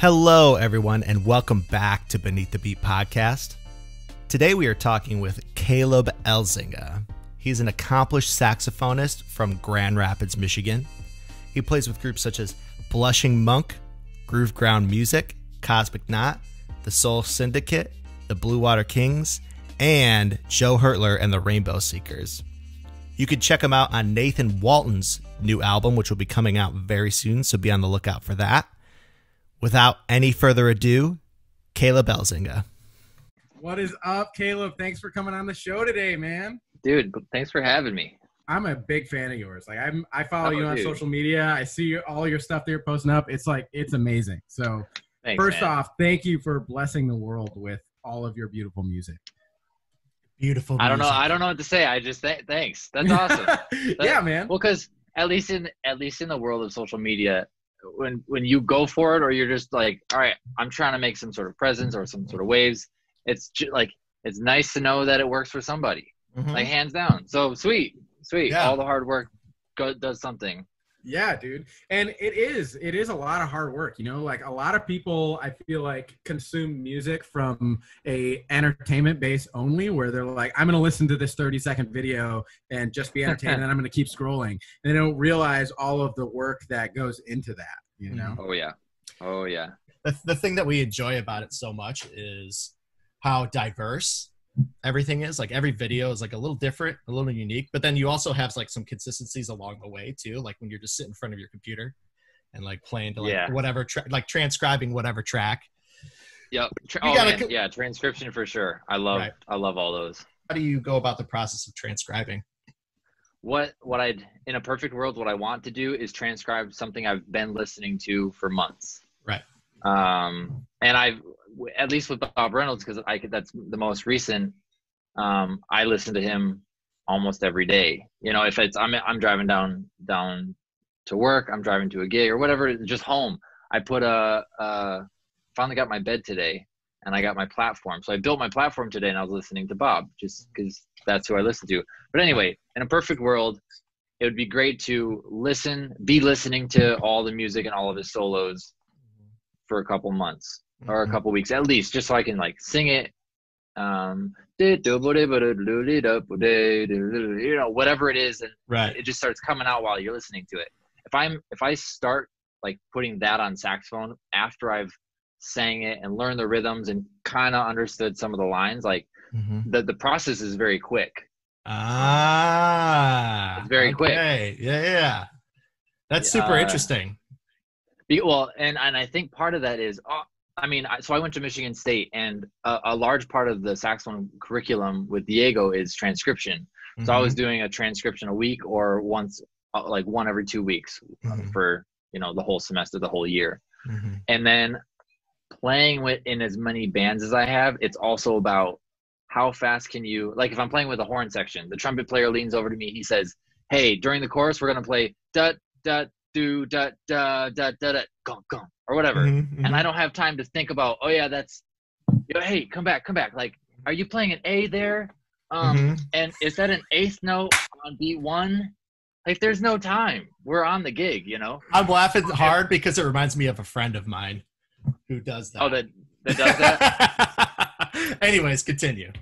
Hello, everyone, and welcome back to Beneath the Beat podcast. Today we are talking with Caleb Elzinga. He's an accomplished saxophonist from Grand Rapids, Michigan. He plays with groups such as Blushing Monk, Groove Ground Music, Cosmic Knot, the Soul Syndicate, the Blue Water Kings, and Joe Hurtler and the Rainbow Seekers. You can check him out on Nathan Walton's new album, which will be coming out very soon, so be on the lookout for that. Without any further ado, Caleb Elzinga. What is up, Caleb? Thanks for coming on the show today, man. Dude, thanks for having me. I'm a big fan of yours. Like I follow you on social media. I see all your stuff that you're posting up. It's amazing. So Thanks, first man. off, thank you for blessing the world with all of your beautiful music. Beautiful music. I don't know what to say. I just thanks. That's awesome. Yeah, man. Well, because at least in the world of social media, when you go for it, or you're just like, all right, I'm trying to make some sort of presence or some sort of waves, it's it's nice to know that it works for somebody, like hands down. So sweet. Yeah. All the hard work does something. Yeah, dude. And it is a lot of hard work, you know, like a lot of people, I feel like, consume music from a entertainment base only, where they're like, I'm going to listen to this 30-second video and just be entertained, and I'm going to keep scrolling. And they don't realize all of the work that goes into that, you know? Oh yeah. The thing that we enjoy about it so much is how diverse everything is. Like every video is like a little different, a little unique, but then you also have like some consistencies along the way too, like when you're just sitting in front of your computer and like playing to like whatever like transcribing whatever track. Yep. Transcription for sure. I love all those. How do you go about the process of transcribing? What I'd, in a perfect world, what I want to do is transcribe something I've been listening to for months. Right. And I've, at least with Bob Reynolds, because that's the most recent, I listen to him almost every day. You know, if it's I'm driving down to work, I'm driving to a gig or whatever, just home. I put finally got my bed today, and I got my platform. So I built my platform today, and I was listening to Bob just because that's who I listen to. But anyway, in a perfect world, it would be great to be listening to all the music and all of his solos for a couple months or a couple weeks at least, just so I can like sing it. You know, whatever it is, and it just starts coming out while you're listening to it. If I start like putting that on saxophone after I've sang it and learned the rhythms and kind of understood some of the lines, like the process is very quick. It's very quick. Yeah. That's super interesting. Well, and I think part of that is, so I went to Michigan State, and a large part of the saxophone curriculum with Diego is transcription. So I was doing a transcription a week or once, like one every 2 weeks for, you know, the whole semester, the whole year. And then playing in as many bands as I have, it's also about how fast can you, like if I'm playing with a horn section, the trumpet player leans over to me, he says, hey, during the chorus, we're going to play da, da, do, da, da, da, da, da, gong, gong, or whatever. And I don't have time to think about, oh yeah, that's, you know, hey, come back. Like, are you playing an A there? And is that an eighth note on B1? Like, there's no time. We're on the gig, you know? I'm laughing hard because it reminds me of a friend of mine who does that. Oh, that does that? Anyways, continue.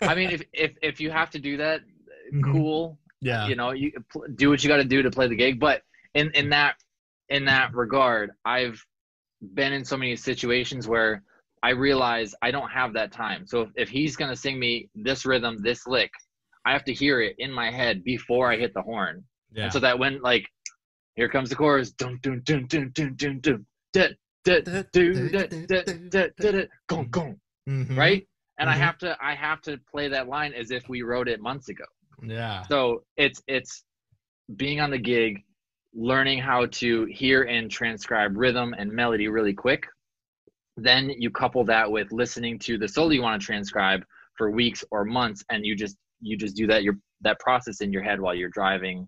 I mean, if you have to do that, cool. Yeah. You know, you do what you got to do to play the gig. But in that regard, I've been in so many situations where I realize I don't have that time. So if he's going to sing me this rhythm, this lick, I have to hear it in my head before I hit the horn. Yeah. And so that when, like, here comes the chorus, dun dun dun dun dun dun dun, da da da da da da, gong gong, right? And I have to play that line as if we wrote it months ago. Yeah. So it's being on the gig, learning how to hear and transcribe rhythm and melody really quick. Then you couple that with listening to the solo you want to transcribe for weeks or months, and you just do that process in your head while you're driving,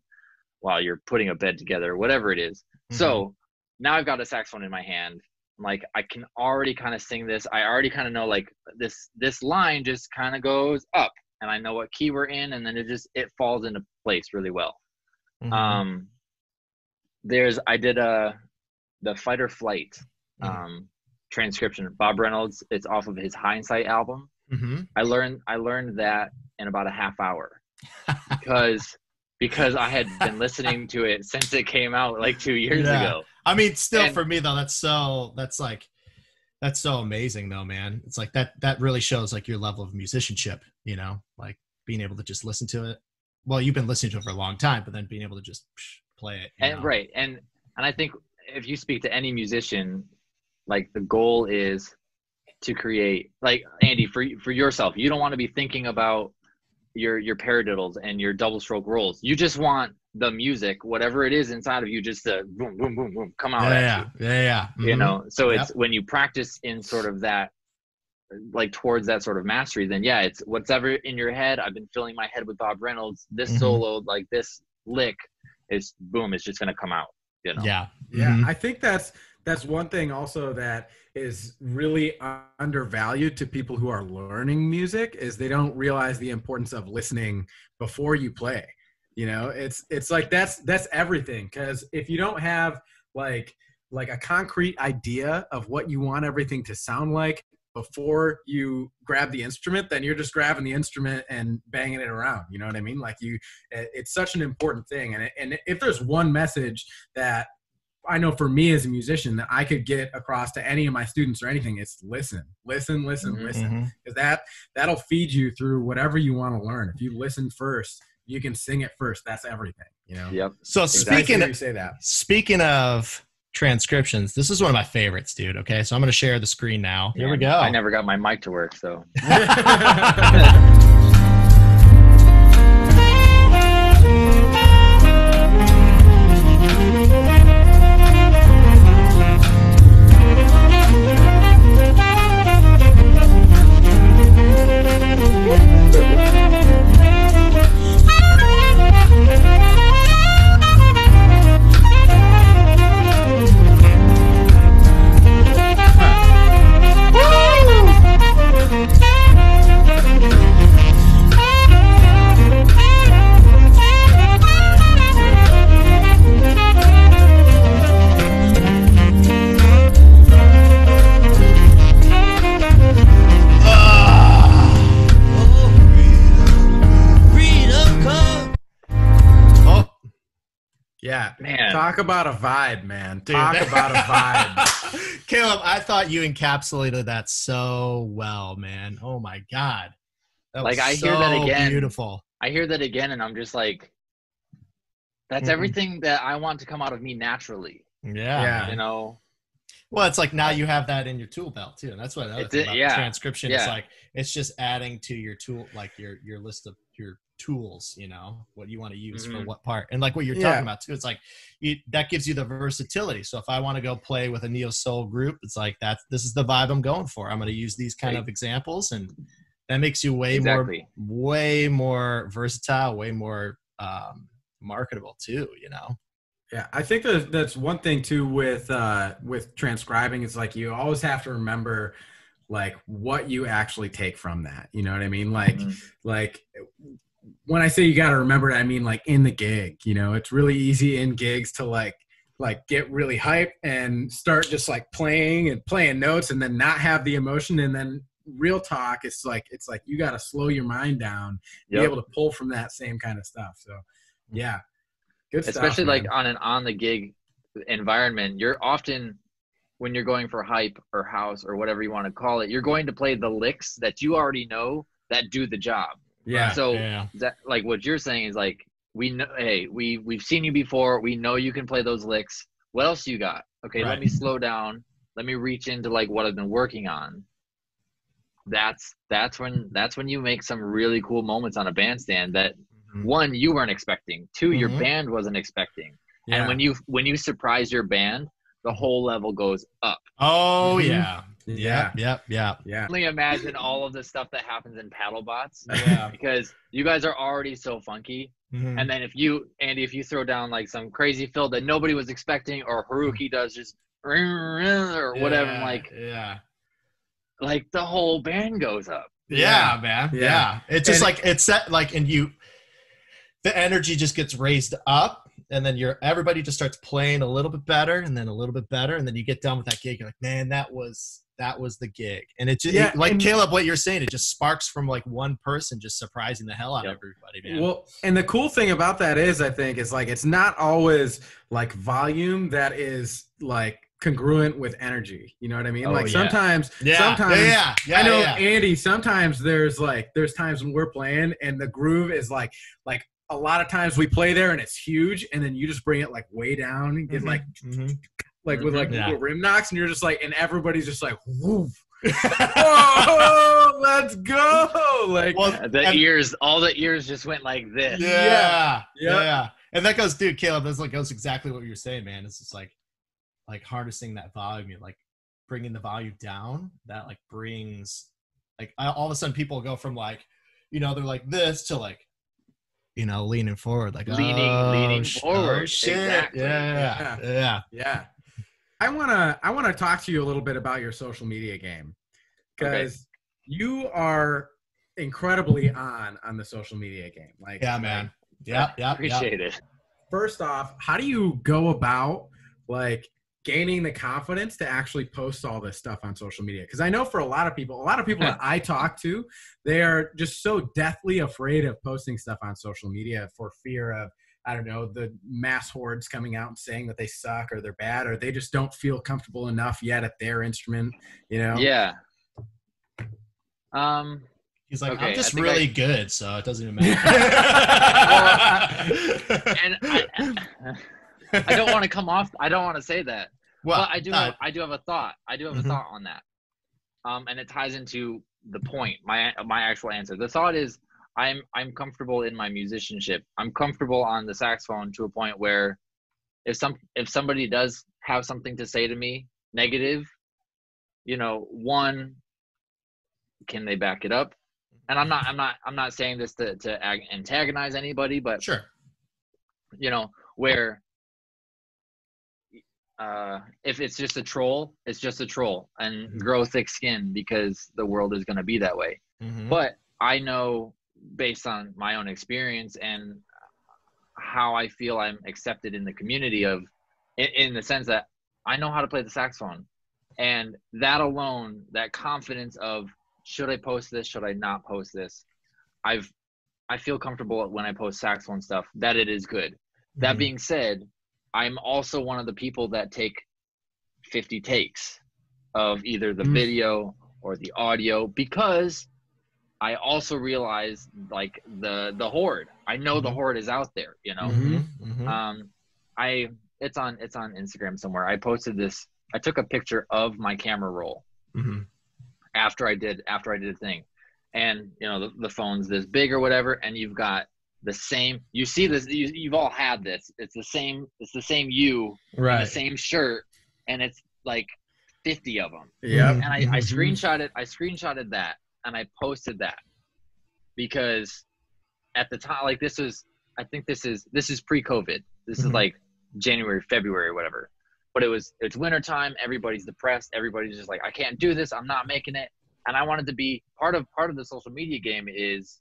while you're putting a bed together, whatever it is. So now I've got a saxophone in my hand. Like, I can already kind of sing this. I already kind of know, like, this line just kind of goes up, and I know what key we're in, and then it falls into place really well. I did the Fight or Flight transcription. Bob Reynolds, it's off of his Hindsight album. Mm-hmm. I learned that in about a half hour because I had been listening to it since it came out like 2 years ago. I mean, still for me though, that's so amazing though, man. It's like that really shows like your level of musicianship, you know, like being able to just listen to it. Well, you've been listening to it for a long time, but then being able to just play it. And right. And I think if you speak to any musician, like the goal is to create, like Andy, for yourself, you don't want to be thinking about your paradiddles and your double stroke rolls. You just want the music, whatever it is inside of you, just to boom, boom, boom, boom, come out at you. Yeah. Mm-hmm. You know, so it's when you practice in sort of that, like towards that sort of mastery, then it's whatever in your head. I've been filling my head with Bob Reynolds. This solo, like this lick is boom, it's just going to come out, you know? Yeah. Mm-hmm. I think that's one thing also that is really undervalued to people who are learning music, is they don't realize the importance of listening before you play. You know, it's like that's everything. Because if you don't have like a concrete idea of what you want everything to sound like before you grab the instrument, then you're just grabbing the instrument and banging it around. You know what I mean? Like it's such an important thing. And if there's one message that I know for me as a musician that I could get across to any of my students or anything, it's listen. Because that'll feed you through whatever you want to learn. If you listen first, you can sing it first. That's everything, you know? Yep. So exactly speaking of transcriptions, this is one of my favorites, dude. Okay. So I'm going to share the screen now. Here we go. I never got my mic to work, so. Yeah, man. Talk about a vibe, man. Talk about a vibe. Caleb, I thought you encapsulated that so well, man. Oh my God. That was I hear that again. Beautiful. I hear that again, and I'm just like, that's everything that I want to come out of me naturally. Yeah. You know? Well, it's like now you have that in your tool belt too. And that's what another thing about transcription is like, it's just adding to your tool, like your list of your tools, you know, what you want to use for what part. And like what you're talking about too, it's like that gives you the versatility. So if I want to go play with a neo soul group, it's like this is the vibe I'm going for. I'm going to use these kind of examples, and that makes you way more versatile, way more marketable too, you know? Yeah, I think that's one thing too with transcribing. It's like you always have to remember like what you actually take from that. You know what I mean? Like when I say you got to remember it, I mean like in the gig. You know, it's really easy in gigs to like get really hyped and start just like playing notes and then not have the emotion. And then real talk, it's like you got to slow your mind down, be able to pull from that same kind of stuff. So yeah. Good stuff, especially man. like on the gig environment, you're often, when you're going for hype or house or whatever you want to call it, you're going to play the licks that you already know that do the job. Yeah. So that, like what you're saying is like, we know, hey, we've seen you before. We know you can play those licks. What else you got? Okay, let me slow down. Let me reach into like what I've been working on. That's when you make some really cool moments on a bandstand that one, you weren't expecting. Two, your band wasn't expecting. And when you surprise your band, the whole level goes up. Oh yeah. Yeah. Only imagine all of the stuff that happens in paddle bots. Because you guys are already so funky. And then if you throw down like some crazy fill that nobody was expecting, or Haruki does just or whatever, like the whole band goes up. Yeah, man. Yeah. It's just like it's set like, and the energy just gets raised up, and then everybody just starts playing a little bit better, and then a little bit better, and then you get done with that gig. You're like, man, that was the gig. And it just like Caleb, what you're saying, it just sparks from like one person just surprising the hell out of everybody, man. Well, and the cool thing about that is, I think, is like it's not always like volume that is like congruent with energy. You know what I mean? Sometimes I know Andy, sometimes there's times when we're playing and the groove is like a lot of times we play there and it's huge, and then you just bring it like way down and get with rim knocks, and you're just like, and everybody's just like, woof. Whoa, let's go. Like all the ears just went like this. Yeah. And that goes, dude, Caleb, goes exactly what you're saying, man. It's just like harnessing that volume, like bringing the volume down. That like brings like all of a sudden people go from like, they're like this to like, leaning forward, like leaning forward. Oh, shit. Exactly. Yeah. I wanna talk to you a little bit about your social media game, because you are incredibly on the social media game. Like, yeah, man. Yeah. Appreciate it. First off, how do you go about like gaining the confidence to actually post all this stuff on social media? Because I know for a lot of people that I talk to, they are just so deathly afraid of posting stuff on social media for fear of, I don't know, the mass hordes coming out and saying that they suck or they're bad, or they just don't feel comfortable enough yet at their instrument, Yeah. He's like, I'm just really good, so it doesn't even matter. And I don't want to come off. I don't want to say that. Well, but I do have a thought. I do have a thought on that. And it ties into the point. My actual answer. The thought is, I'm comfortable in my musicianship. I'm comfortable on the saxophone to a point where if somebody does have something to say to me negative, one, can they back it up? And I'm not saying this to antagonize anybody, but sure, where if it's just a troll, it's just a troll, and grow thick skin, because the world is going to be that way. But I know, based on my own experience and how I feel I'm accepted in the community in the sense that I know how to play the saxophone, and that alone, that confidence of, should I post this? Should I not post this? I feel comfortable when I post saxophone stuff that it is good. That being said, I'm also one of the people that take 50 takes of either the video or the audio, because I also realize like the horde. I know the horde is out there, It's on Instagram somewhere. I posted this. I took a picture of my camera roll after I did a thing, and the phone's this big or whatever, and you've got the same. You see this. You've all had this. It's the same. It's the same you, right? In the same shirt, and it's like 50 of them. Yeah. And I screenshotted that. And I posted that because at the time, like this is pre-COVID. This is like January, February, whatever. But it's wintertime. Everybody's depressed. Everybody's just like, I can't do this. I'm not making it. And I wanted to be part of the social media game. Is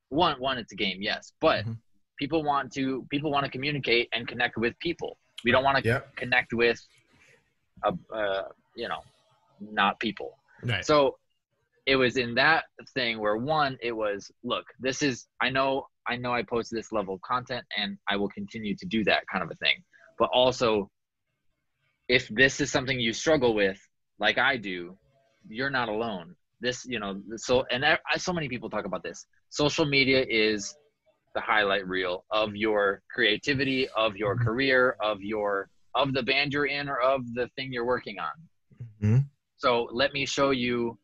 one, it's a game, yes, but people want to communicate and connect with people. We don't want to connect with not people. Right. So it was in that thing where, one, it was, look, this is, I know I post this level of content and I will continue to do that kind of a thing. But also, if this is something you struggle with, like I do, you're not alone. This, so many people talk about this. Social media is the highlight reel of your creativity, of your career, of the band you're in, or of the thing you're working on. So let me show you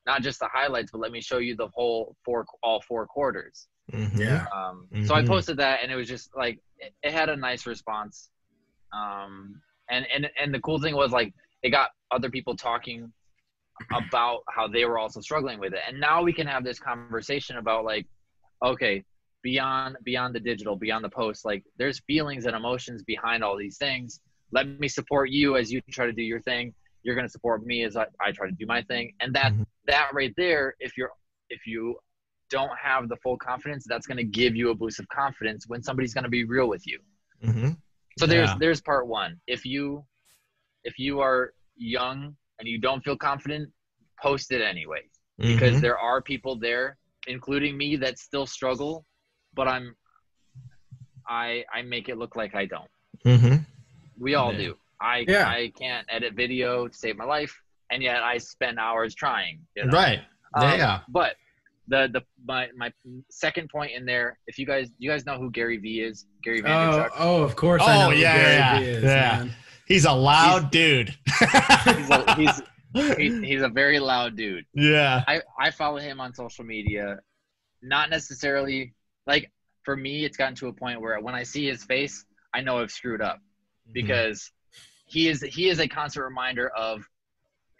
not just the highlights, but let me show you the whole all four quarters. So I posted that, and it was just like, it had a nice response. And the cool thing was, like, it got other people talking about how they were also struggling with it. And now we can have this conversation about, like, okay, beyond the digital, beyond the post, like, there's feelings and emotions behind all these things. Let me support you as you try to do your thing. You're going to support me as I try to do my thing. And that right there, if you don't have the full confidence, that's going to give you a boost of confidence when somebody's going to be real with you. So there's part one. If you are young and you don't feel confident, post it anyway, because there are people there, including me, that still struggle, but I make it look like I don't. We all do. I can't edit video to save my life, and yet I spend hours trying. You know? Right. But my second point in there, if you guys know who Gary V is, Gary Vaynerchuk. Oh, of course. I know who Gary V is, man. He's a loud dude. He's a very loud dude. Yeah. I follow him on social media. Not necessarily, like, for me, it's gotten to a point where when I see his face, I know I've screwed up, because he is a constant reminder of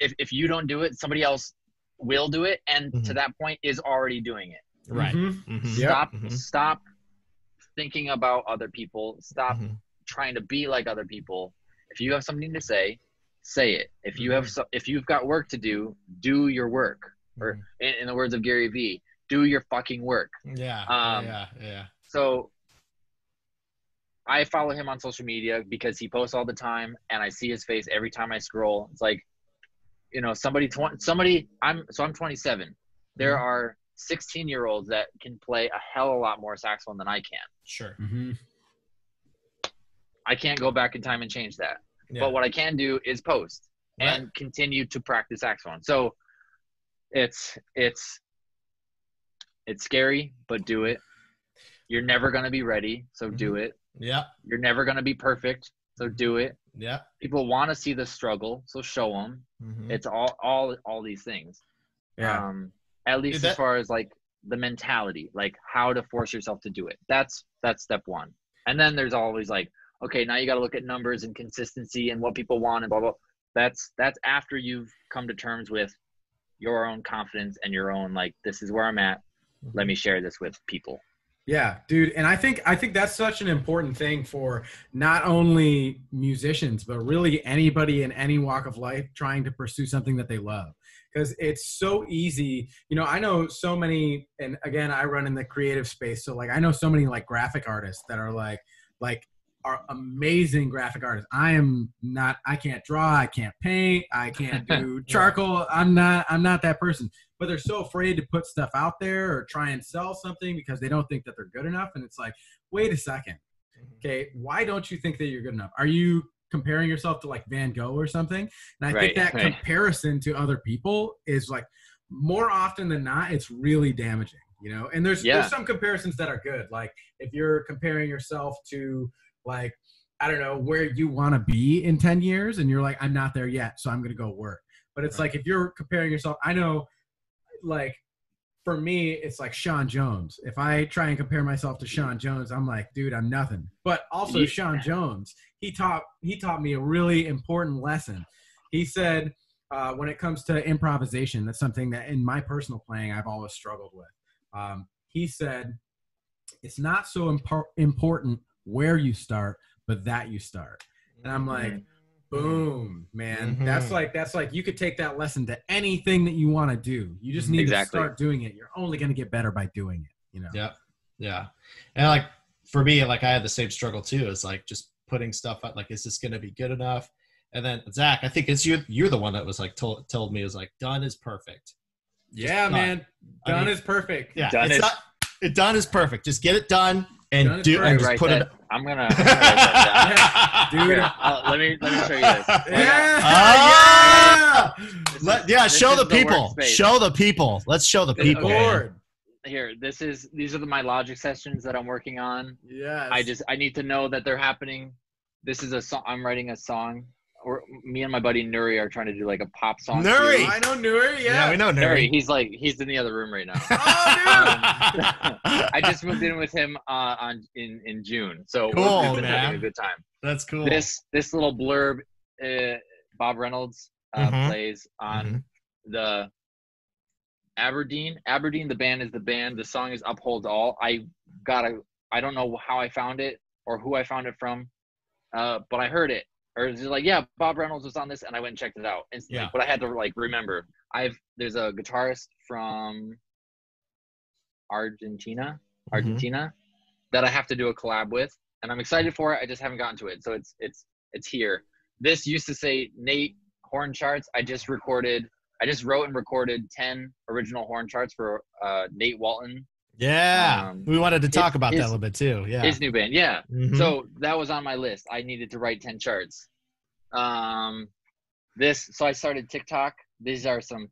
if you don't do it, somebody else will do it, and to that point is already doing it. Right. Stop thinking about other people. Stop trying to be like other people. If you have something to say it. If you've got work to do your work. Or in the words of Gary V, do your fucking work. Yeah. So I follow him on social media because he posts all the time, and I see his face every time I scroll. It's like, you know, I'm 27. There are 16-year-olds that can play a hell of a lot more saxophone than I can. Sure. I can't go back in time and change that. Yeah. But what I can do is post and continue to practice saxophone. So it's scary, but do it. You're never going to be ready, so do it. Yeah. You're never going to be perfect, so do it. Yeah. People want to see the struggle, so show them. It's all these things. Yeah. At least as far as like the mentality, like how to force yourself to do it. That's step one. And then there's always like, okay, now you got to look at numbers and consistency and what people want and blah, blah. That's after you've come to terms with your own confidence and your own, like, this is where I'm at. Let me share this with people. Yeah, dude. And I think that's such an important thing for not only musicians, but really anybody in any walk of life trying to pursue something that they love. Because it's so easy. You know, I know so many, and again, I run in the creative space. So like, I know so many like graphic artists that are like are amazing graphic artists. I can't draw, I can't paint, I can't do charcoal. I'm not that person. But they're so afraid to put stuff out there or try and sell something because they don't think that they're good enough. And it's like, wait a second. Okay, why don't you think that you're good enough? Are you comparing yourself to like Van Gogh or something? And I think that comparison to other people is like, more often than not, it's really damaging, you know? And there's some comparisons that are good. Like if you're comparing yourself to, like, I don't know, where you want to be in 10 years and you're like, I'm not there yet, so I'm going to go work. But it's like, if you're comparing yourself, I know, like, for me, it's like Sean Jones. If I try and compare myself to Sean Jones, I'm like, dude, I'm nothing. But also Sean Jones, he taught me a really important lesson. He said, when it comes to improvisation, that's something that in my personal playing, I've always struggled with. He said, it's not so important where you start, but that you start. And I'm like, boom, man. That's like you could take that lesson to anything that you want to do. You just need to start doing it. You're only going to get better by doing it, you know? Yeah. And like for me, like I had the same struggle too. It's like just putting stuff out, like, is this going to be good enough? And then Zach, I think it's you're the one that was like told me, is like, done is perfect. Yeah, man. Done is perfect. Yeah. Done is perfect. Just get it done. And just put it. I'm gonna write that down. Dude. Let me show you this. Show the people. Show the people. Let's show the people. Okay. Here, these are my Logic sessions that I'm working on. Yes. I need to know that they're happening. This is a song. I'm writing a song. Me and my buddy Nuri are trying to do like a pop song. Nuri, I know Nuri. Yeah, we know Nuri. He's in the other room right now. Oh, I just moved in with him in June, so cool, we've been having a good time. That's cool. This little blurb, Bob Reynolds plays on the Aberdeen. The band is the band. The song is Uphold All. I don't know how I found it or who I found it from, but I heard it. Or it's just like, yeah, Bob Reynolds was on this, and I went and checked it out instantly. But I had to like remember. There's a guitarist from Argentina that I have to do a collab with. and I'm excited for it. I just haven't gotten to it. So it's here. This used to say Nate horn charts. I just wrote and recorded 10 original horn charts for Nate Walton. Yeah. We wanted to talk about that a little bit too. Yeah. His new band. Yeah. Mhm. So that was on my list. I needed to write 10 charts. So I started TikTok. These are some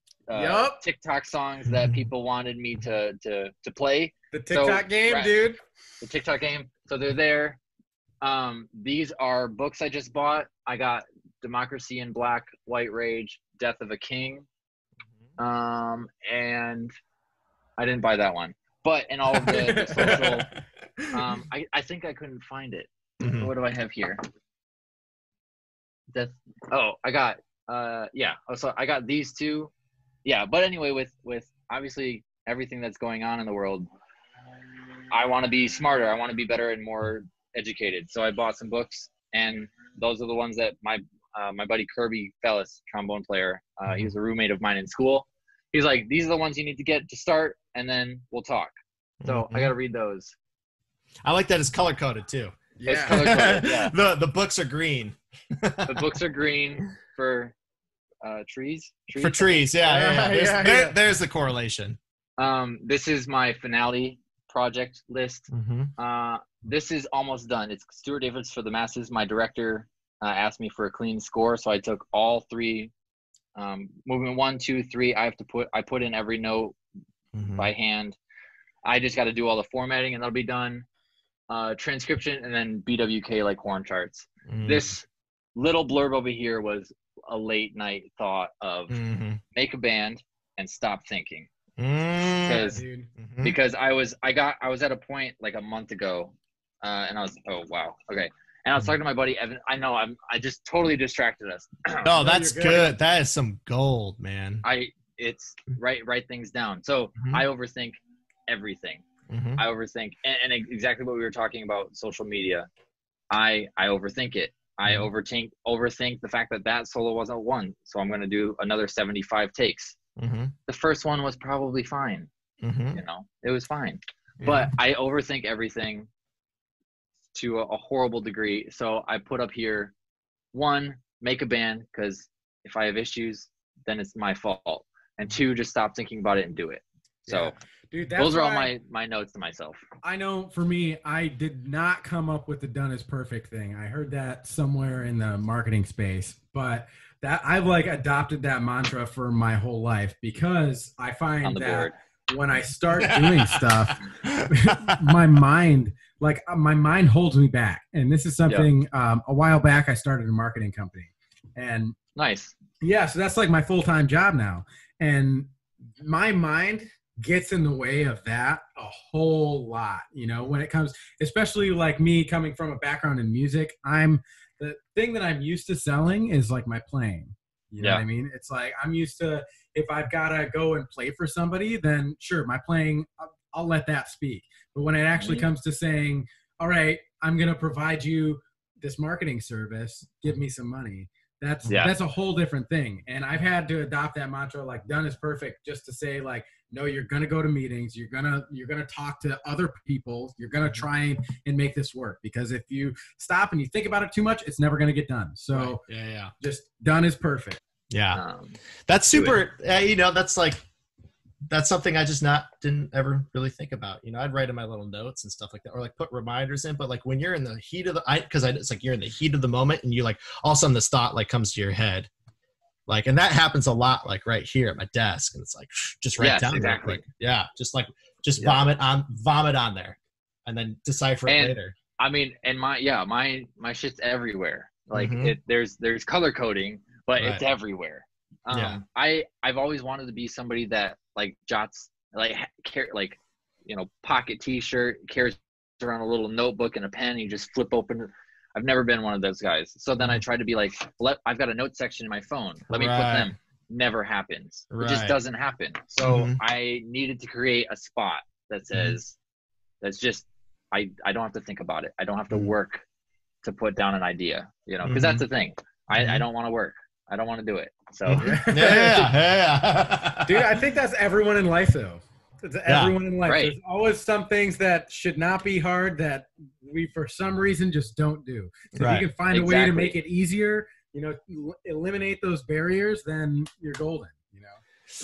TikTok songs that people wanted me to play. The TikTok game, dude. The TikTok game. So they're there. These are books I just bought. I got Democracy in Black, White Rage, Death of a King. And I didn't buy that one. But in all of the social, I think I couldn't find it. Mhm. What do I have here? I got so I got these two. Yeah, but anyway, with obviously everything that's going on in the world, I want to be smarter. I want to be better and more educated. So I bought some books, and those are the ones that my buddy Kirby Fellis, trombone player, he was a roommate of mine in school. He's like, these are the ones you need to get to start, and then we'll talk. So I got to read those. I like that it's color coded too. Yeah. It's color-coded, yeah. The books are green. The books are green for trees. For trees, yeah. There's the correlation. This is my finale project list. Mm-hmm. This is almost done. It's Stuart Davis for the Masses. My director asked me for a clean score, so I took all three. Movement 1, 2, 3. I put in every note by hand. I just got to do all the formatting, and that'll be done. Transcription, and then BWK like horn charts. This little blurb over here was a late night thought of make a band and stop thinking. Because I was at a point like a month ago, and I was okay. And I was talking to my buddy Evan. I know I just totally distracted us. Oh, that's good. That is some gold, man. It's write things down. So I overthink everything. I overthink, and exactly what we were talking about, social media. I overthink it. I overthink the fact that solo wasn't one. So I'm going to do another 75 takes. The first one was probably fine. It was fine. But I overthink everything to a horrible degree. So I put up here, 1, make a band, because if I have issues, then it's my fault. And 2, just stop thinking about it and do it. So dude, those are all my notes to myself. I know for me, I did not come up with the done is perfect thing. I heard that somewhere in the marketing space, but that I've like adopted that mantra for my whole life, because I find that when I start doing stuff, my mind holds me back. And this is something a while back I started a marketing company, and nice. Yeah, so that's like my full-time job now. And my mind gets in the way of that a whole lot, when it comes, especially like me coming from a background in music. The thing that I'm used to selling is like my playing. You know what I mean? It's like I'm used to, if I've got to go and play for somebody, then sure, my playing, I'll let that speak. But when it actually comes to saying, all right, I'm going to provide you this marketing service, give me some money. That's a whole different thing. And I've had to adopt that mantra, like done is perfect, just to say like, no, you're going to go to meetings. You're going to talk to other people. You're going to try and make this work, because if you stop and you think about it too much, it's never going to get done. So just done is perfect. Yeah. That's super, that's something I just didn't ever really think about. I'd write in my little notes and stuff like that, or like put reminders in. But like when you're in the heat of it's like you're in the heat of the moment, and you like all of a sudden this thought like comes to your head, like, and that happens a lot, like right here at my desk, and it's like just write down exactly. Real quick. Just vomit on there, and then decipher it later. I mean, and my shit's everywhere. Like there's color coding, but it's everywhere. I've always wanted to be somebody that like jots, pocket t-shirt, carries around a little notebook and a pen, and you just flip open. I've never been one of those guys. So then I tried to be like, I've got a note section in my phone. Let me put them. Never happens. It just doesn't happen. So I needed to create a spot that says, that's just, I don't have to think about it. I don't have to work to put down an idea, because that's the thing. I don't want to work. I don't want to do it. So yeah. Dude, I think that's everyone in life though. It's everyone in life. Right. There's always some things that should not be hard that we, for some reason, just don't do. So if you can find a way to make it easier, eliminate those barriers, then you're golden.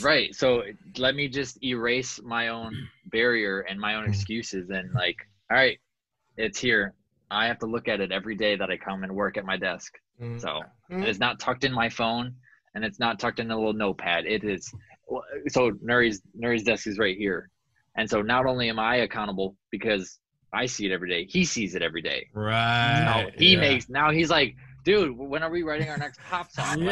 Right. So let me just erase my own barrier and my own excuses, and like, all right, it's here. I have to look at it every day that I come and work at my desk. So it's not tucked in my phone, and it's not tucked in a little notepad. It is. So Nuri's desk is right here. And so not only am I accountable because I see it every day, he sees it every day. Right. Now he's like, dude, when are we writing our next pop song?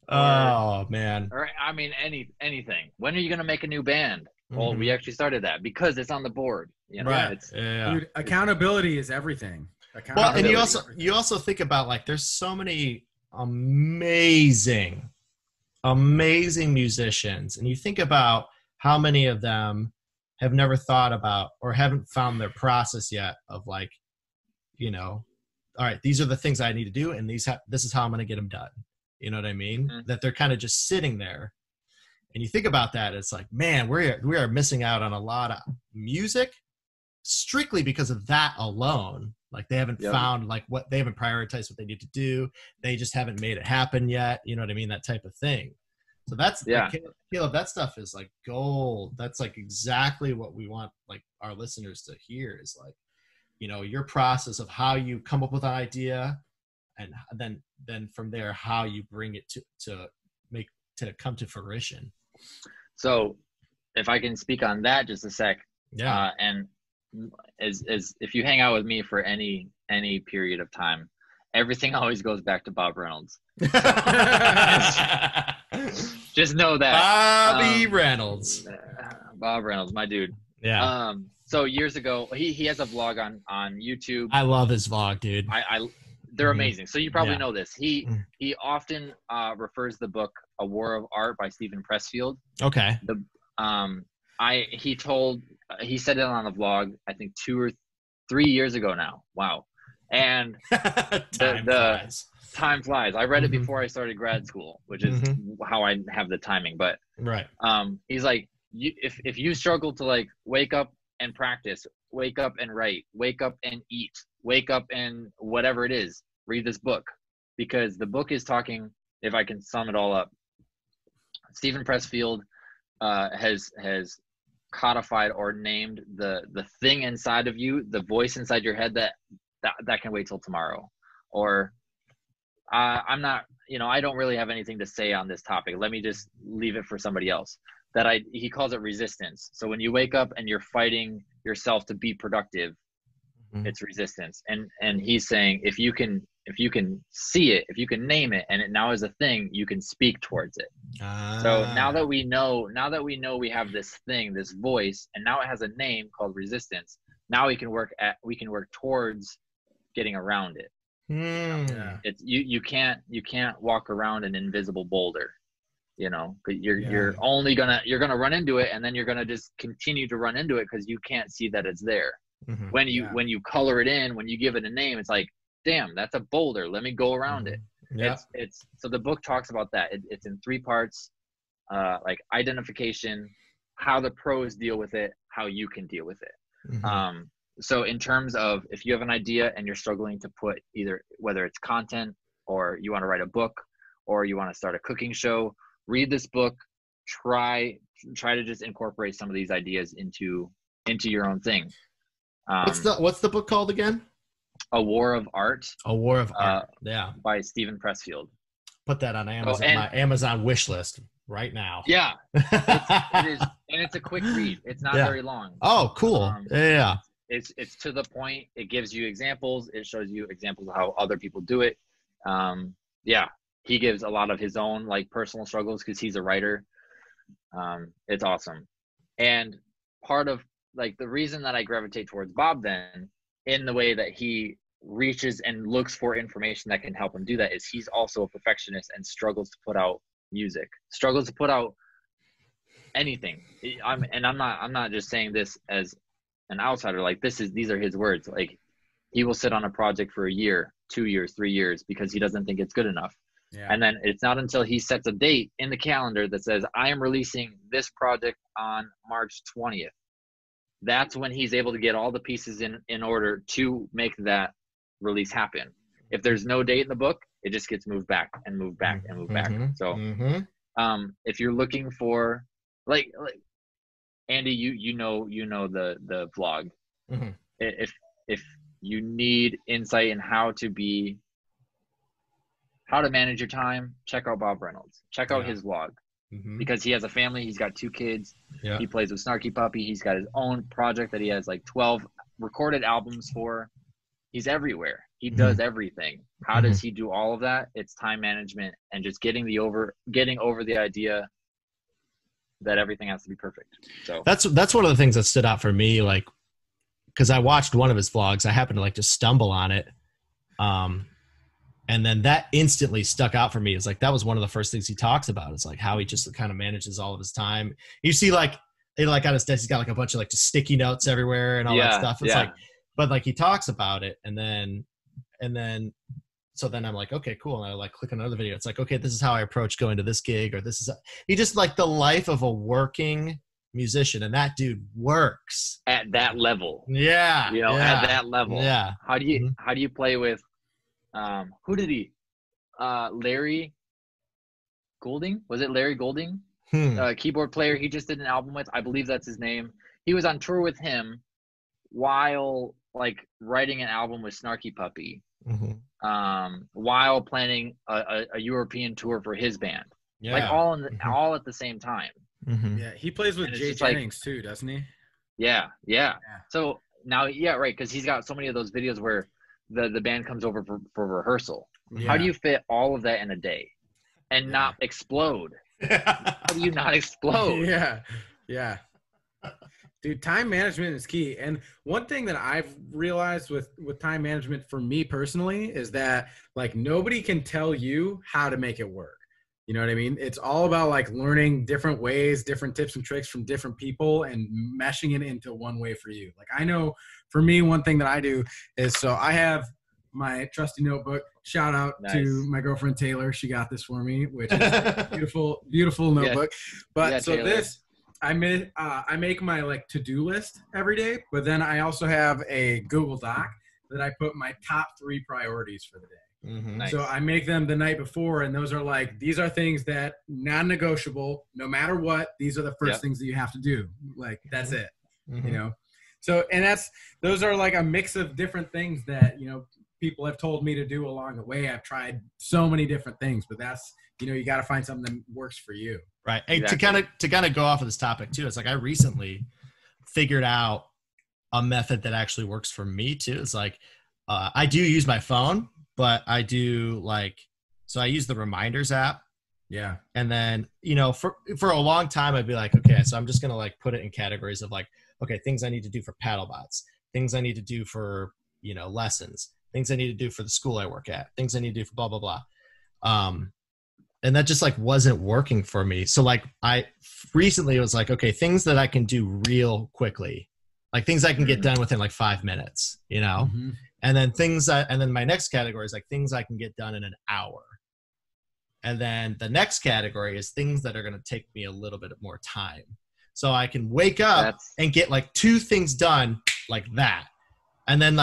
Oh man. Or I mean anything. When are you gonna make a new band? Well, we actually started that because it's on the board. Right. Dude, accountability is everything. Well, and you also think about, like, there's so many amazing musicians, and you think about how many of them have never thought about or haven't found their process yet of, like, all right, these are the things I need to do, and this is how I'm going to get them done. You know what I mean? That they're kind of just sitting there. And you think about that, it's like, man, we are missing out on a lot of music strictly because of that alone. Like, they haven't found, like, they haven't prioritized what they need to do. They just haven't made it happen yet. You know what I mean? That type of thing. So that's, like, Caleb, that stuff is like gold. That's like exactly what we want, like, our listeners to hear is, like, your process of how you come up with an idea, and then from there, how you bring it to come to fruition. So if I can speak on that just a sec. Yeah. And as if you hang out with me for any period of time, everything always goes back to Bob Reynolds. Just know that Bob Reynolds, my dude. Yeah. So years ago, he has a vlog on YouTube. I love his vlog, dude. They're amazing. So you probably know this. He often refers the book A War of Art by Stephen Pressfield. Okay. He said it on the vlog, I think 2 or 3 years ago now. Wow. And time flies. I read it before I started grad school, which is how I have the timing. But right. He's like, if you struggle to, like, wake up and practice, wake up and write, wake up and eat, wake up and whatever it is, read this book, because the book is talking, if I can sum it all up, Stephen Pressfield has codified or named the thing inside of you, the voice inside your head that can wait till tomorrow. Or I'm not, I don't really have anything to say on this topic. Let me just leave it for somebody else. He calls it resistance. So when you wake up and you're fighting yourself to be productive, it's resistance. And he's saying, if you can see it, if you can name it, and it now is a thing, you can speak towards it. So now that we know we have this thing, this voice, and now it has a name called resistance, now we can work towards getting around it. It's you can't walk around an invisible boulder, but you're gonna run into it, and then you're gonna just continue to run into it because you can't see that it's there. When you color it in, when you give it a name, it's like, damn, that's a boulder, let me go around it. It's so the book talks about that. It's in 3 parts, like identification, how the pros deal with it, how you can deal with it. So in terms of, if you have an idea and you're struggling to put whether it's content, or you want to write a book, or you want to start a cooking show, read this book, try to just incorporate some of these ideas into your own thing. What's the book called again? A War of Art. A War of Art. Yeah. By Stephen Pressfield. Put that on Amazon, my Amazon wish list right now. Yeah. It is, and it's a quick read. It's not very long. Oh, cool. Yeah. It's to the point. It gives you examples. It shows you examples of how other people do it. He gives a lot of his own, like, personal struggles because he's a writer. It's awesome. And part of, like, the reason that I gravitate towards Bob then, in the way that he reaches and looks for information that can help him do that, is he's also a perfectionist and struggles to put out music, struggles to put out anything. I'm not just saying this as an outsider. Like, these are his words. Like, he will sit on a project for a year, 2 years, 3 years, because he doesn't think it's good enough. Yeah. And then it's not until he sets a date in the calendar that says, I am releasing this project on March 20th. That's when he's able to get all the pieces in order to make that release happen. If there's no date in the book, it just gets moved back and moved back and moved back. So if you're looking for like Andy, you know the vlog. If you need insight in how to manage your time, check out Bob Reynolds. Check out his vlog. Because he has a family, he's got 2 kids. Yeah. He plays with Snarky Puppy. He's got his own project that he has like 12 recorded albums for. He's everywhere. He does everything. How does he do all of that? It's time management and just getting over the idea that everything has to be perfect. So that's one of the things that stood out for me, like, because I watched one of his vlogs. I happened to like just stumble on it. And then that instantly stuck out for me. It's like, that was one of the first things he talks about. It's like how he just kind of manages all of his time. You see like on his desk, he's got like a bunch of like just sticky notes everywhere and all that stuff. It's like, but like he talks about it and then, so then I'm like, okay, cool. And I like click on another video. It's like, okay, this is how I approach going to this gig, or this is, he just like the life of a working musician. And that dude works at that level. Yeah. At that level. Yeah. How do you play with, who did he? Larry Golding? Was it Larry Golding? Keyboard player he just did an album with. I believe that's his name. He was on tour with him while like writing an album with Snarky Puppy. While planning a European tour for his band. Yeah. Like all at the same time. Yeah, he plays with Jay Jennings too, doesn't he? Yeah. So now, right, because he's got so many of those videos where the band comes over for rehearsal. How do you fit all of that in a day and not explode? How do you not explode? Yeah. Dude, time management is key. And one thing that I've realized with time management for me personally is that like nobody can tell you how to make it work. You know what I mean? It's all about like learning different ways, different tips and tricks from different people and meshing it into one way for you. Like I know for me, one thing that I do is, so I have my trusty notebook. Shout out to my girlfriend, Taylor. She got this for me, which is a beautiful, beautiful notebook. But so Taylor. I make my like to-do list every day, but then I also have a Google Doc that I put my top 3 priorities for the day. Nice. So I make them the night before, and those are like, these are things that non-negotiable, no matter what, these are the first things that you have to do. Like, that's it, you know? So, and those are like a mix of different things that, you know, people have told me to do along the way. I've tried so many different things, but that's, you know, you got to find something that works for you. Right. And exactly. to kind of go off of this topic too, it's like I recently figured out a method that actually works for me too. It's like I do use my phone, but I do so I use the reminders app. Yeah. And then, you know, for a long time, I'd be like, okay, so I'm just going to like put it in categories of like, okay, things I need to do for paddle bots, things I need to do for, you know, lessons, things I need to do for the school I work at, things I need to do for blah, blah, blah. And that just like wasn't working for me. So like I recently was like, okay, things that I can do real quickly, like things I can get done within like 5 minutes, you know? And then and then my next category is like things I can get done in an hour. And then the next category is things that are going to take me a little bit more time. So I can wake up and get like 2 things done like that. And then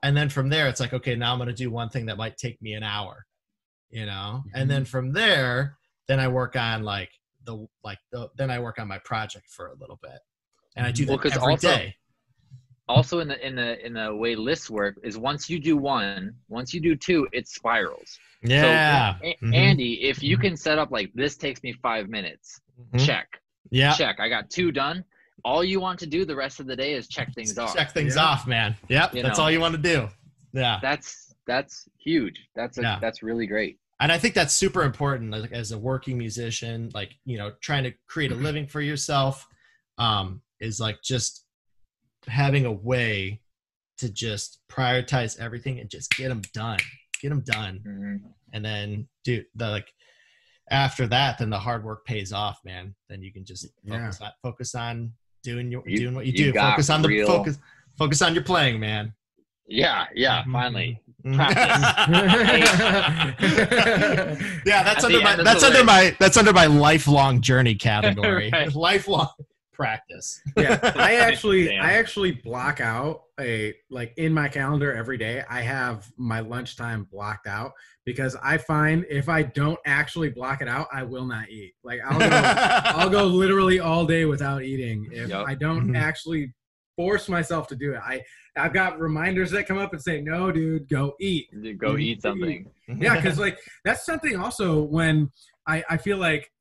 and then from there, it's like, okay, now I'm going to do one thing that might take me an hour, you know? And then from there, then I work on then I work on my project for a little bit. And I do that every day. Also in the way lists work is once you do 2, it spirals. Yeah. So, Andy, if you can set up like this takes me 5 minutes, check. Yeah. Check. I got 2 done. All you want to do the rest of the day is check things off. Check things off, man. Yep. That's all you want to do. Yeah. That's huge. That's really great. And I think that's super important, like, as a working musician, like, you know, trying to create a living for yourself, is like just having a way to just prioritize everything and just get them done. And then after that, then the hard work pays off, man. Then you can just focus on doing what you do. Focus on your playing, man. Yeah. Finally, Yeah, that's under my lifelong journey category. Right. Lifelong practice. Yeah, I actually block out in my calendar every day. I have my lunchtime blocked out because I find if I don't actually block it out, I will not eat. Like I'll go literally all day without eating if I don't actually force myself to do it. I've got reminders that come up and say, "No, dude, go eat. Go eat something." Yeah, because like that's something also when I feel like,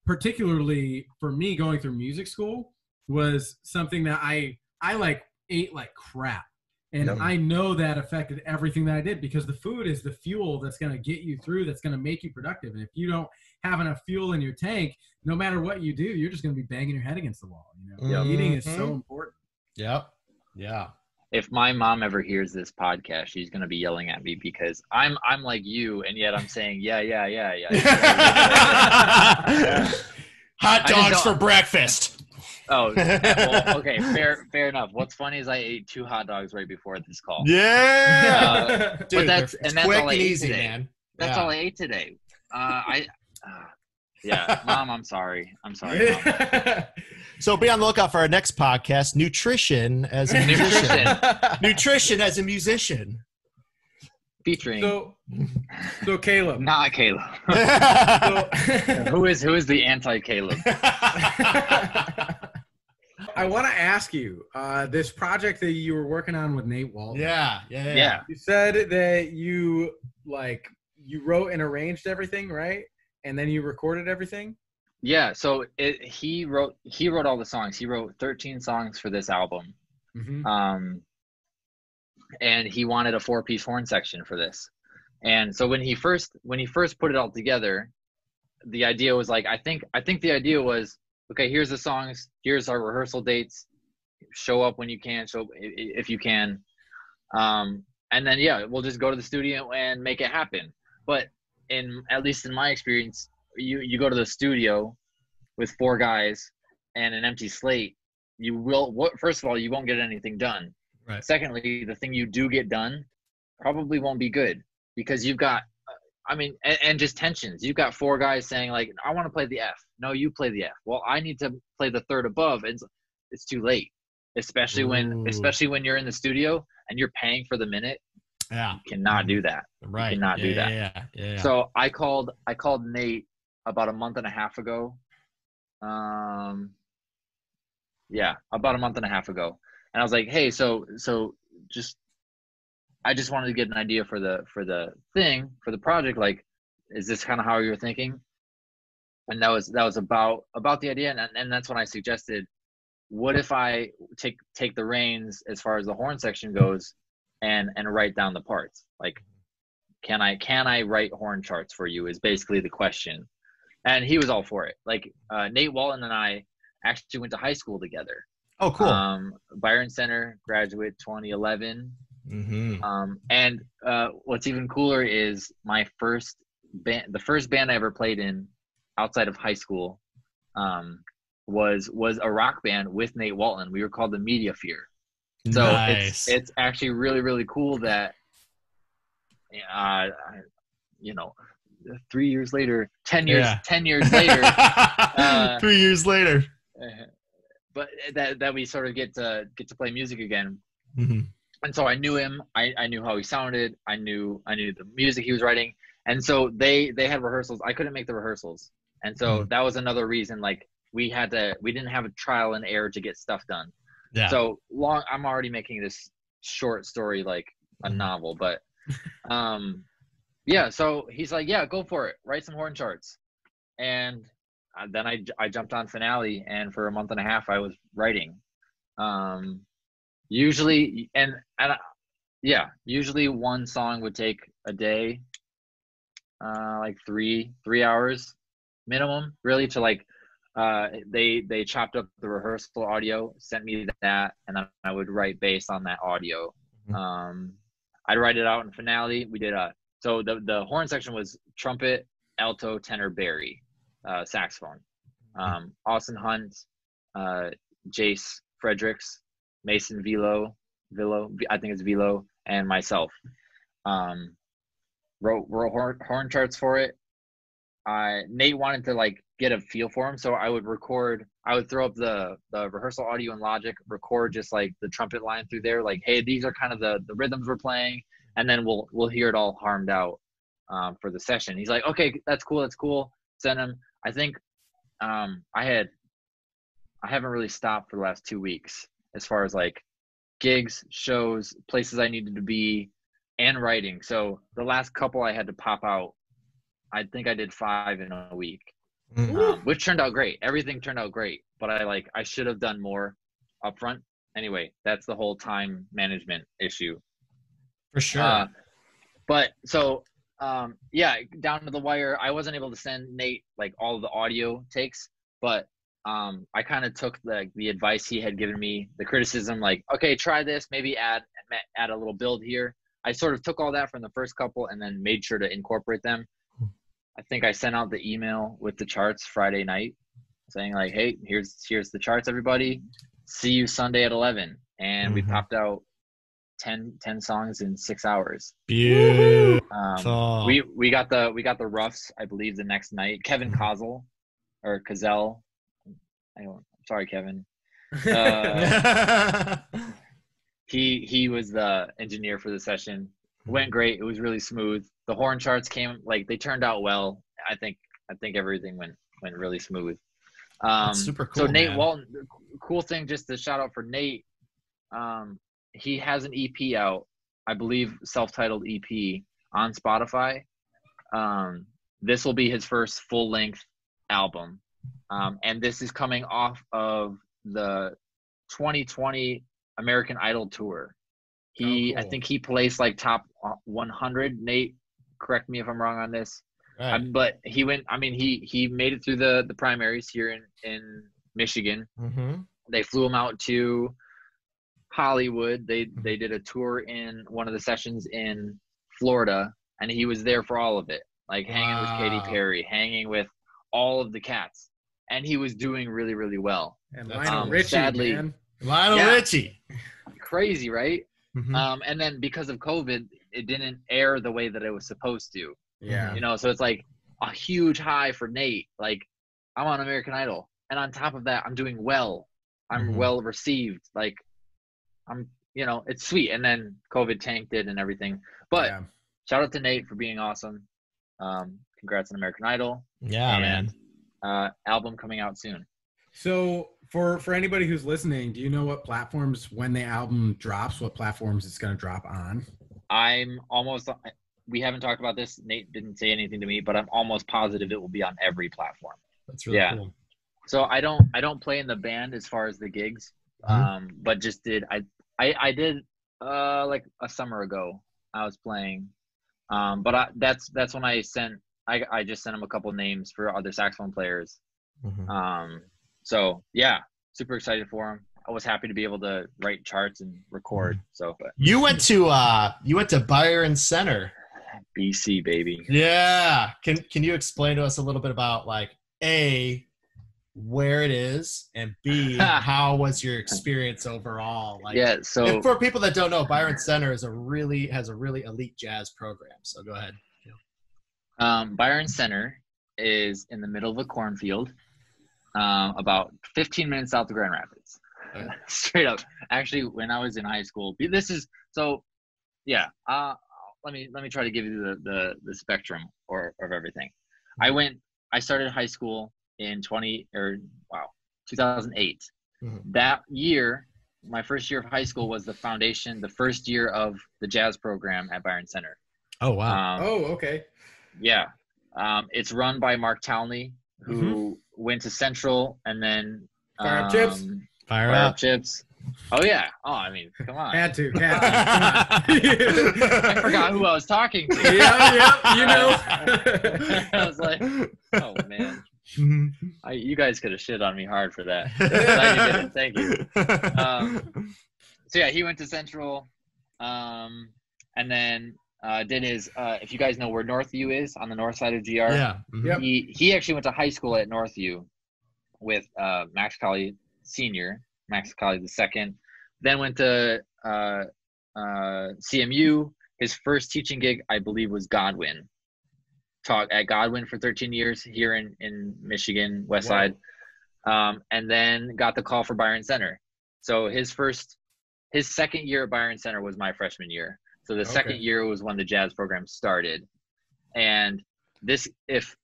particularly for me going through music school, was something that I like ate like crap. And I know that affected everything that I did because the food is the fuel that's going to get you through, that's going to make you productive. And if you don't have enough fuel in your tank, no matter what you do, you're just going to be banging your head against the wall. You know, eating is so important. Yep. Yeah. If my mom ever hears this podcast, she's gonna be yelling at me because I'm like you, and yet I'm saying yeah. Hot dogs for breakfast. Oh, well, okay, fair enough. What's funny is I ate 2 hot dogs right before this call. Yeah, dude, but that's quick all I and ate easy, today. man. That's all I ate today. Yeah, Mom, I'm sorry, Mom. So be on the lookout for our next podcast, Nutrition as a musician. Nutrition as a musician. Featuring So Caleb. Not Caleb. Who is the anti-Caleb? I want to ask you, this project that you were working on with Nate Walton. Yeah. You said that you wrote and arranged everything, right? And then you recorded everything? Yeah, so he wrote all the songs. He wrote 13 songs for this album. And he wanted a 4-piece horn section for this. And so when he first put it all together, the idea was like, I think the idea was, okay, here's the songs, here's our rehearsal dates, show up when you can, if you can. And then we'll just go to the studio and make it happen. But at least in my experience, you go to the studio with 4 guys and an empty slate, first of all, you won't get anything done. Right. Secondly, the thing you do get done probably won't be good because you've got, and just tensions. You've got 4 guys saying like, I want to play the F. No, you play the F. Well, I need to play the third above, and it's too late. Especially when you're in the studio and you're paying for the minute. Yeah. You cannot do that. Right. You cannot do that. Yeah. So I called Nate about a month and a half ago. About a month and a half ago. And I was like, hey, so I just wanted to get an idea for the project. Like, is this kind of how you're thinking? And that was about the idea. And that's when I suggested, what if I take the reins as far as the horn section goes and write down the parts? Like, can I write horn charts for you is basically the question. And he was all for it. Like, Nate Walton and I actually went to high school together. Oh, cool. Byron Center, graduate 2011. And what's even cooler is my first band, the first band I ever played in outside of high school, was a rock band with Nate Walton. We were called the Media Fear. So nice. It's actually really, really cool that, 3 years later, 10 years later, 3 years later, but that we sort of get to play music again. Mm-hmm. And so I knew him. I knew how he sounded. I knew the music he was writing. And so they had rehearsals. I couldn't make the rehearsals. And so that was another reason, like, we didn't have a trial and error to get stuff done. Yeah. So I'm already making this short story like a novel, but so he's like, yeah, go for it. Write some horn charts. And then I jumped on Finale, and for a month and a half I was writing. Usually one song would take a day, like 3 hours minimum, really, to like, they chopped up the rehearsal audio, sent me that, and then I would write based on that audio. I'd write it out in Finale. We did so the horn section was trumpet, alto, tenor, bari, saxophone, Austin Hunt, Jace Fredericks, Mason Vilo, I think it's Vilo, and myself. wrote horn charts for it. Nate wanted to like get a feel for him, so I would throw up the rehearsal audio in Logic, record just like the trumpet line through there, like, hey, these are kind of the rhythms we're playing, and then we'll hear it all harmed out for the session. He's like, okay, that's cool. Send him. I think I haven't really stopped for the last 2 weeks as far as like gigs, shows, places I needed to be, and writing. So the last couple I had to pop out. I think I did 5 in a week, which turned out great. Everything turned out great, but I should have done more upfront. Anyway, that's the whole time management issue. For sure. But so, yeah, down to the wire, I wasn't able to send Nate like all of the audio takes, but I kind of took the advice he had given me, the criticism, like, okay, try this, maybe add a little build here. I sort of took all that from the first couple and then made sure to incorporate them. I think I sent out the email with the charts Friday night saying like, hey, here's the charts, everybody. See you Sunday at 11. And we popped out 10 songs in 6 hours. Beautiful. We got the roughs, I believe, the next night. Kevin Kozel or Cazell. Sorry, Kevin. He was the engineer for the session. It went great. It was really smooth. The horn charts came, like, they turned out well. I think everything went really smooth. That's super cool. So Nate man. Walton, cool thing, just to shout out for Nate. He has an EP out, I believe, self-titled EP on Spotify. This will be his first full-length album. And this is coming off of the 2020 American Idol tour. Cool. I think he placed like top 100. Nate, correct me if I'm wrong on this. Right. But he went. I mean, he made it through the primaries here in Michigan. They flew him out to Hollywood. They did a tour in one of the sessions in Florida, and he was there for all of it, like hanging with Katy Perry, hanging with all of the cats, and he was doing really, really well. And Lionel Richie, sadly, man. Lionel Richie, crazy, right? And then because of COVID, it didn't air the way that it was supposed to. Yeah. You know, so it's like a huge high for Nate. Like, I'm on American Idol, and on top of that, I'm doing well. I'm well received. Like, it's sweet. And then COVID tanked it and everything. But shout out to Nate for being awesome. Congrats on American Idol. Yeah, man. Album coming out soon. So for anybody who's listening, do you know what platforms, when the album drops, what platforms it's going to drop on? We haven't talked about this. Nate didn't say anything to me, but I'm almost positive it will be on every platform. That's really cool. So I don't play in the band as far as the gigs, but just did I did like a summer ago. I was playing, but that's when I just sent him a couple names for other saxophone players. So yeah, super excited for him. I was happy to be able to write charts and record. So, but you went to Byron Center, BC, baby. Yeah. Can you explain to us a little bit about, like, A, where it is, and B, how was your experience overall? Like, yeah. So, and for people that don't know, Byron Center has a really elite jazz program. So go ahead. Byron Center is in the middle of a cornfield, about 15 minutes south of Grand Rapids. Straight up. Actually, when I was in high school, this is so. Yeah. Let me try to give you the spectrum of everything. I started high school in 2008. That year, my first year of high school was the first year of the jazz program at Byron Center. Oh, wow. Okay. Yeah. It's run by Mark Townley, who went to Central and then Fire Up Chips. Fire Up Chips. Oh yeah. Oh, I mean, come on. Had to. Come on. I forgot who I was talking to. Yeah, you know. I was like, oh man. You guys could have shit on me hard for that. Thank you. So yeah, he went to Central, and then did his. If you guys know where Northview is, on the north side of GR. Yeah. Yep. He actually went to high school at Northview with Max Colley Sr., Max Colley II. Then went to CMU, His first teaching gig, I believe, was Godwin. Taught at Godwin for 13 years here in Michigan, West Side. And then got the call for Byron Center. So his second year at Byron Center was my freshman year. So the second year was when the jazz program started. And if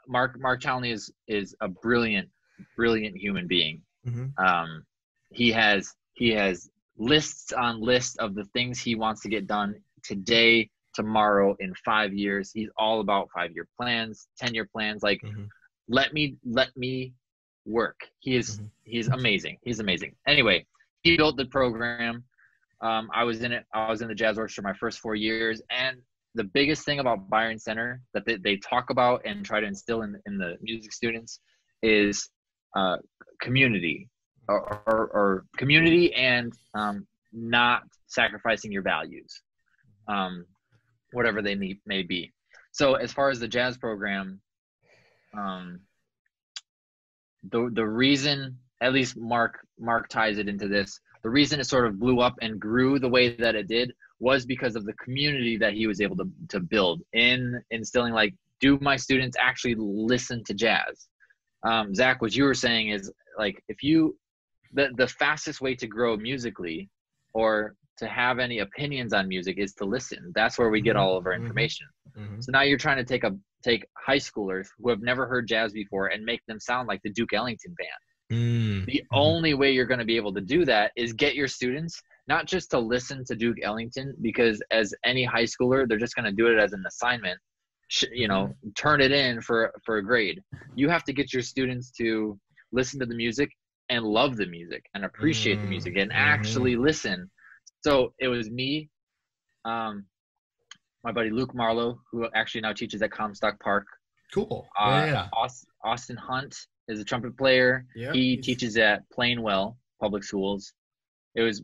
Mark Townley is a brilliant human being. He has lists on lists of the things he wants to get done today, tomorrow, in 5 years. He's all about 5-year plans, 10-year plans. Like, let me work. He's amazing. He's amazing. Anyway, he built the program. I was in the jazz orchestra my first 4 years, and the biggest thing about Byron Center that they talk about and try to instill in the music students is community or community and not sacrificing your values, whatever they may be. So as far as the jazz program, the reason, at least Mark ties it into this, the reason it sort of blew up and grew the way that it did was because of the community that he was able to build in instilling, like, do my students actually listen to jazz? Zach, what you were saying is, like, if the fastest way to grow musically or to have any opinions on music is to listen. That's where we get all of our information. So now you're trying to take high schoolers who have never heard jazz before and make them sound like the Duke Ellington band. The only way you're going to be able to do that is get your students not just to listen to Duke Ellington, because as any high schooler, they're just going to do it as an assignment, turn it in for a grade. You have to get your students to listen to the music and love the music and appreciate the music and actually listen. So it was me, my buddy Luke Marlow, who actually now teaches at Comstock Park. Cool. Austin Hunt is a trumpet player. Yep, he teaches at Plainwell Public Schools. It was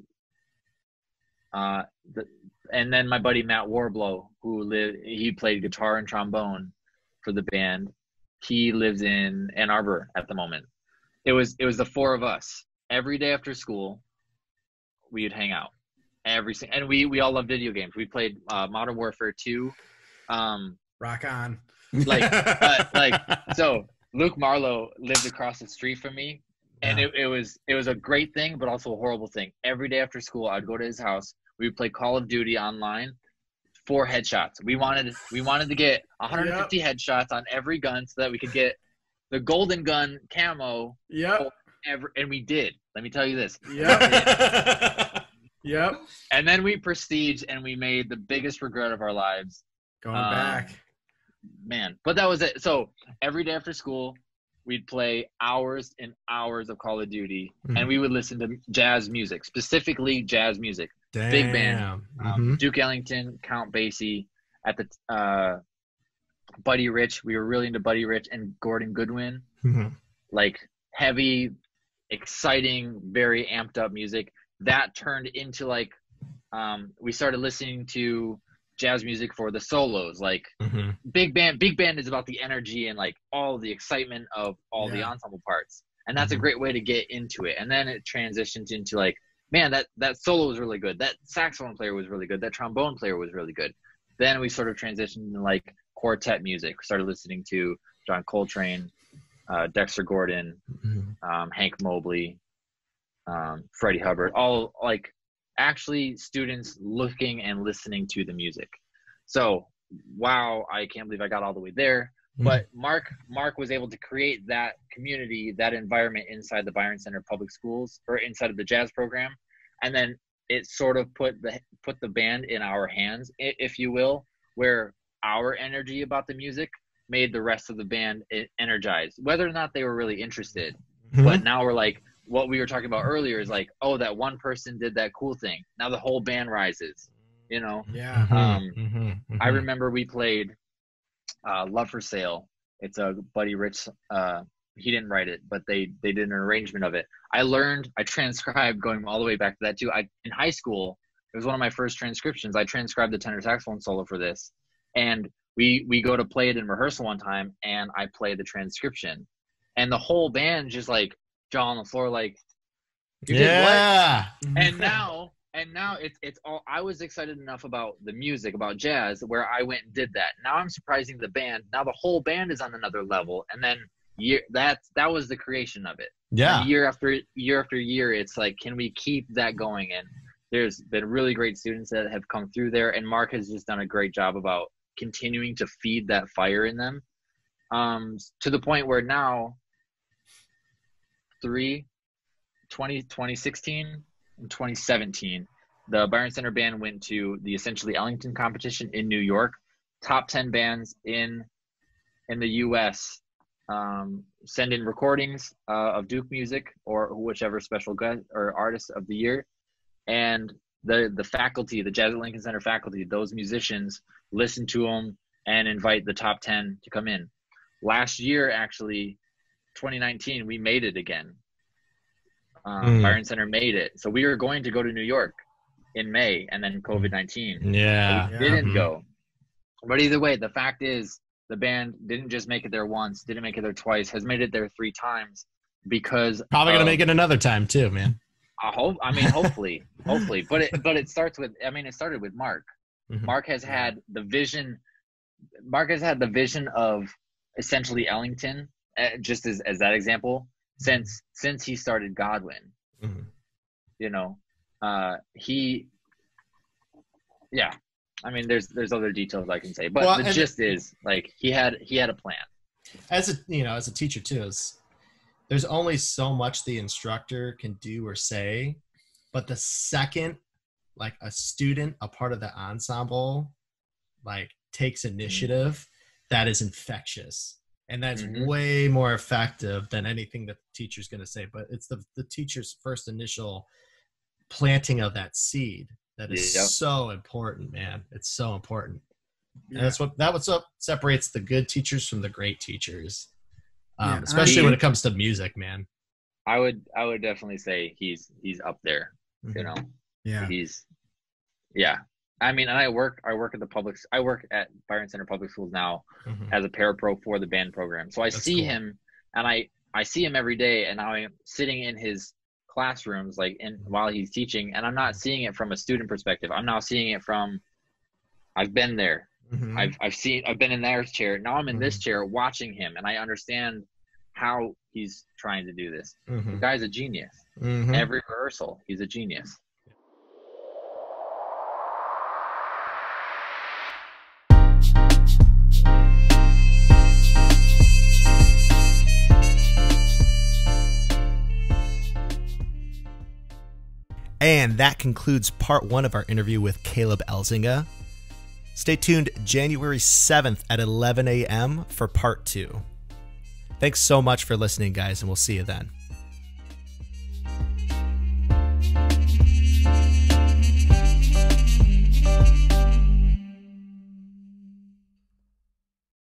and then my buddy Matt Warblow, he played guitar and trombone for the band. He lives in Ann Arbor at the moment. It was the four of us. Every day after school, we'd hang out. And we all love video games. We played Modern Warfare 2. Rock on. So Luke Marlow lived across the street from me, and it was a great thing, but also a horrible thing. Every day after school, I'd go to his house. We would play Call of Duty online, 4 headshots. We wanted to get 150 headshots on every gun so that we could get the golden gun camo. And we did. Let me tell you this. And then we prestige, and we made the biggest regret of our lives. Going back. Man, but that was it. So every day after school, we'd play hours and hours of Call of Duty, and we would listen to jazz music, specifically jazz music. Damn. Big band, Duke Ellington, Count Basie, at the Buddy Rich. We were really into Buddy Rich and Gordon Goodwin, like heavy, exciting, very amped up music. That turned into we started listening to jazz music for the solos, like big band is about the energy and like all the excitement of all the ensemble parts, and that's a great way to get into it. And then it transitions into like, man, that solo was really good, that saxophone player was really good, that trombone player was really good. Then we sort of transitioned into like quartet music, started listening to John Coltrane, Dexter Gordon, Hank Mobley, Freddie Hubbard, all like actually students looking and listening to the music. So, wow, I can't believe I got all the way there. But Mark was able to create that community, that environment inside the Byron Center Public Schools, or inside of the jazz program. And then it sort of put the band in our hands, if you will, where our energy about the music made the rest of the band energized, whether or not they were really interested. But now we're like, what we were talking about earlier is like, oh, that one person did that cool thing. Now the whole band rises, I remember we played Love for Sale. It's a Buddy Rich, he didn't write it, but they did an arrangement of it. I transcribed, going all the way back to that too. In high school, it was one of my first transcriptions. I transcribed the tenor saxophone solo for this. And we go to play it in rehearsal one time, and I play the transcription. And the whole band just like jaw on the floor, like, you did what? And And now it's all, I was excited enough about the music, about jazz, where I went and did that. Now I'm surprising the band. Now the whole band is on another level. And then that was the creation of it. Yeah. And year after year, it's like, can we keep that going? And there's been really great students that have come through there. And Mark has just done a great job about continuing to feed that fire in them, to the point where now 2016 and 2017, the Byron Center Band went to the essentially Ellington competition in New York. Top 10 bands in the U.S. Send in recordings of Duke music or whichever special guest or artist of the year, and the faculty, the Jazz at Lincoln Center faculty, those musicians listen to them and invite the top 10 to come in. Last year, actually, 2019, we made it again. Byron Center made it. So we were going to go to New York in May, and then COVID-19. Yeah. So we didn't go. But either way, the fact is, the band didn't just make it there once, didn't make it there twice, has made it there 3 times, because probably going to make it another time too, man. Hopefully. But it starts with, it started with Mark. Mm-hmm. Mark has had the vision of essentially Ellington, just as that example, since he started Godwin. Mm-hmm. There's other details I can say, but the gist is, like, he had a plan. As a teacher too, there's only so much the instructor can do or say, but the second, like, a student, a part of the ensemble, like, takes initiative, that is infectious. And that's way more effective than anything that the teacher's going to say. But it's the teacher's first initial planting of that seed that is so important, man. It's so important. Yeah. And that's what separates the good teachers from the great teachers, especially when it comes to music, man. I would definitely say he's up there. Yeah. And I work at Byron Center Public Schools now as a parapro for the band program. So That's see cool. him, and I see him every day, and I'm sitting in his classrooms, while he's teaching, and I'm not seeing it from a student perspective. I'm now seeing it from, I've been there. I've been in their chair. Now I'm in this chair watching him, and I understand how he's trying to do this. The guy's a genius. Every rehearsal, he's a genius. And that concludes part 1 of our interview with Caleb Elzinga. Stay tuned January 7th at 11 a.m. for part 2. Thanks so much for listening, guys, and we'll see you then.